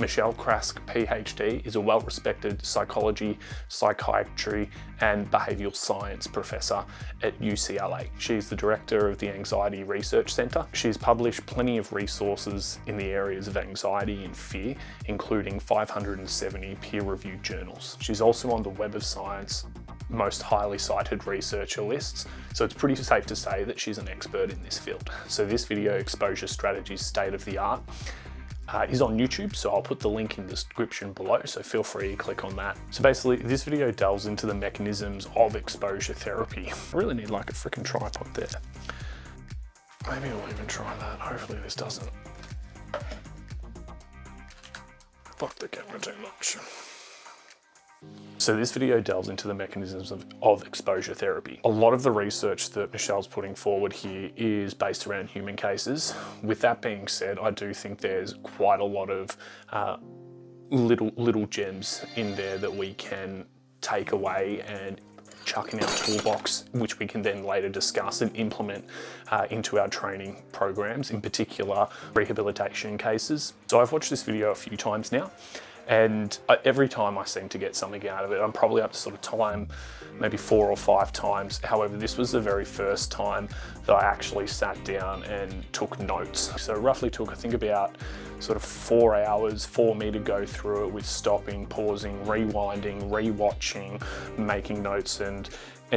Michelle Craske, Ph.D, is a well-respected psychology, psychiatry and behavioural science professor at UCLA. She's the director of the Anxiety Research Centre. She's published plenty of resources in the areas of anxiety and fear, including 570 peer-reviewed journals. She's also on the Web of Science most highly cited researcher lists, so it's pretty safe to say that she's an expert in this field. So this video, Exposure Strategies State of the Art, is on YouTube, so I'll put the link in the description below, so feel free to click on that. So basically, this video delves into the mechanisms of exposure therapy. I really need like a freaking tripod there. Maybe I'll even try that. Hopefully this doesn't fuck the camera too much. So this video delves into the mechanisms of exposure therapy. A lot of the research that Michelle's putting forward here is based around human cases. With that being said, I do think there's quite a lot of little gems in there that we can take away and chuck in our toolbox, which we can then later discuss and implement into our training programs, in particular rehabilitation cases. So I've watched this video a few times now, and every time I seem to get something out of it. I'm probably up to sort of time, maybe 4 or 5 times. However, this was the very first time that I actually sat down and took notes. So roughly took, I think, about sort of 4 hours for me to go through it with stopping, pausing, rewinding, rewatching, making notes, and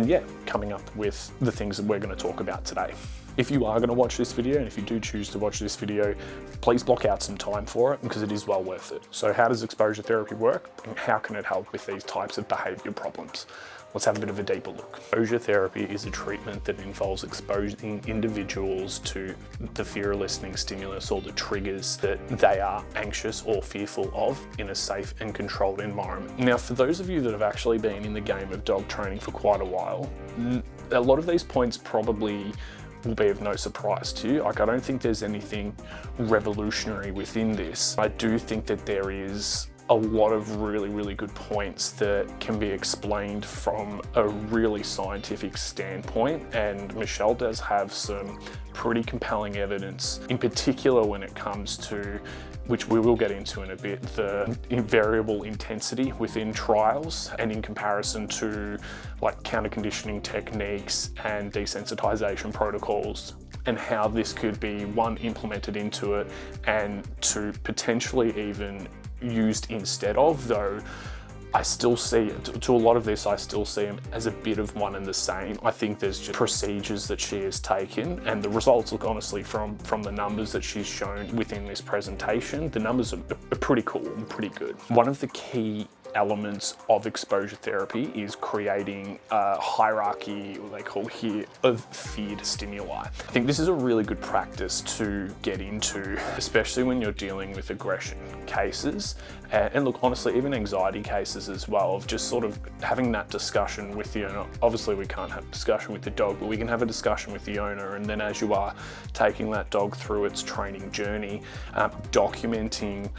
yeah, coming up with the things that we're going to talk about today. If you are going to watch this video, and if you do choose to watch this video, please block out some time for it because it is well worth it. So how does exposure therapy work, and how can it help with these types of behaviour problems? Let's have a bit of a deeper look. Exposure therapy is a treatment that involves exposing individuals to the fear-eliciting stimulus or the triggers that they are anxious or fearful of in a safe and controlled environment. Now, for those of you that have actually been in the game of dog training for quite a while, a lot of these points probably will be of no surprise to you. Like, I don't think there's anything revolutionary within this. I do think that there is a lot of really good points that can be explained from a really scientific standpoint, and Michelle does have some pretty compelling evidence, in particular when it comes to, which we will get into in a bit, the variable intensity within trials and in comparison to like counter-conditioning techniques and desensitization protocols, and how this could be one implemented into it and to potentially even used instead of, though I still see, to a lot of this, I still see them as a bit of one and the same. I think there's just procedures that she has taken, and the results look, honestly, from the numbers that she's shown within this presentation, the numbers are pretty cool and pretty good. One of the key elements of exposure therapy is creating a hierarchy, what they call here, of feared stimuli. I think this is a really good practice to get into, especially when you're dealing with aggression cases. And look, honestly, even anxiety cases as well, of just sort of having that discussion with the owner. Obviously, we can't have a discussion with the dog, but we can have a discussion with the owner. And then as you are taking that dog through its training journey, documenting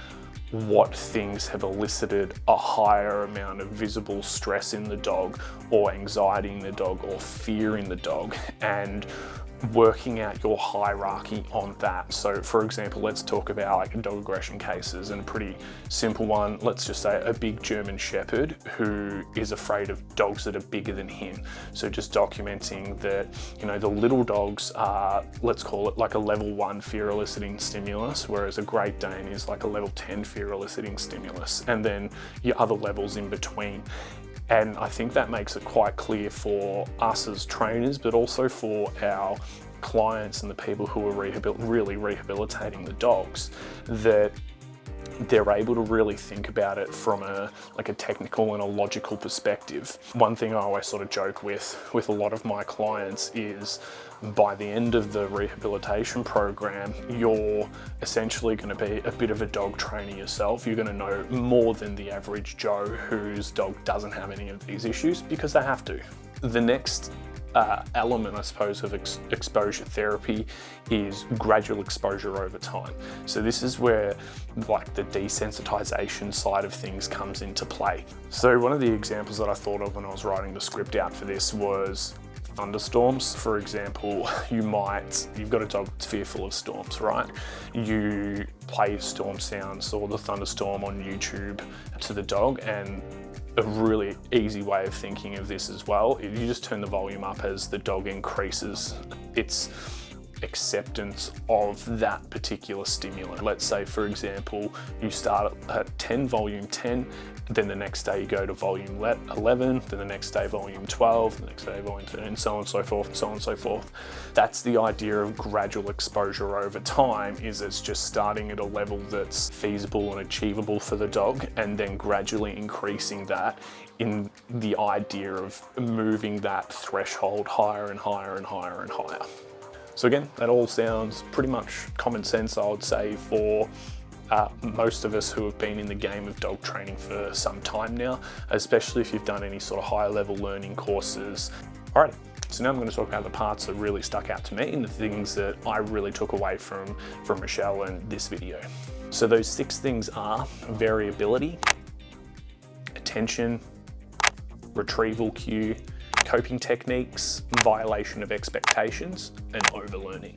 what things have elicited a higher amount of visible stress in the dog, or anxiety in the dog, or fear in the dog, and working out your hierarchy on that. So for example, let's talk about like dog aggression cases, and a pretty simple one, let's just say a big German Shepherd who is afraid of dogs that are bigger than him. So just documenting that, you know, the little dogs are, let's call it like a level 1 fear eliciting stimulus, whereas a Great Dane is like a level 10 fear eliciting stimulus, and then your other levels in between. And I think that makes it quite clear for us as trainers, but also for our clients and the people who are really rehabilitating the dogs, that they're able to really think about it from a technical and a logical perspective. One thing I always sort of joke with a lot of my clients is, by the end of the rehabilitation program, you're essentially going to be a bit of a dog trainer yourself. You're going to know more than the average Joe whose dog doesn't have any of these issues, because they have to. The next element, I suppose, of exposure therapy is gradual exposure over time. So this is where like the desensitization side of things comes into play. So one of the examples that I thought of when I was writing the script out for this was thunderstorms. For example, you've got a dog that's fearful of storms, right? You play storm sounds or the thunderstorm on YouTube to the dog, and a really easy way of thinking of this as well, you just turn the volume up as the dog increases its acceptance of that particular stimulant. Let's say, for example, you start at 10, volume 10, then the next day you go to volume 11, then the next day volume 12, the next day volume 13, and so on and so forth, and so on and so forth. That's the idea of gradual exposure over time, is it's just starting at a level that's feasible and achievable for the dog, and then gradually increasing that in the idea of moving that threshold higher and higher and higher and higher. So again, that all sounds pretty much common sense, I would say, for most of us who have been in the game of dog training for some time now, especially if you've done any sort of higher level learning courses. All right, so now I'm going to talk about the parts that really stuck out to me and the things that I really took away from Michelle and this video. So those 6 things are variability, attention, retrieval cue, coping techniques, violation of expectations, and overlearning.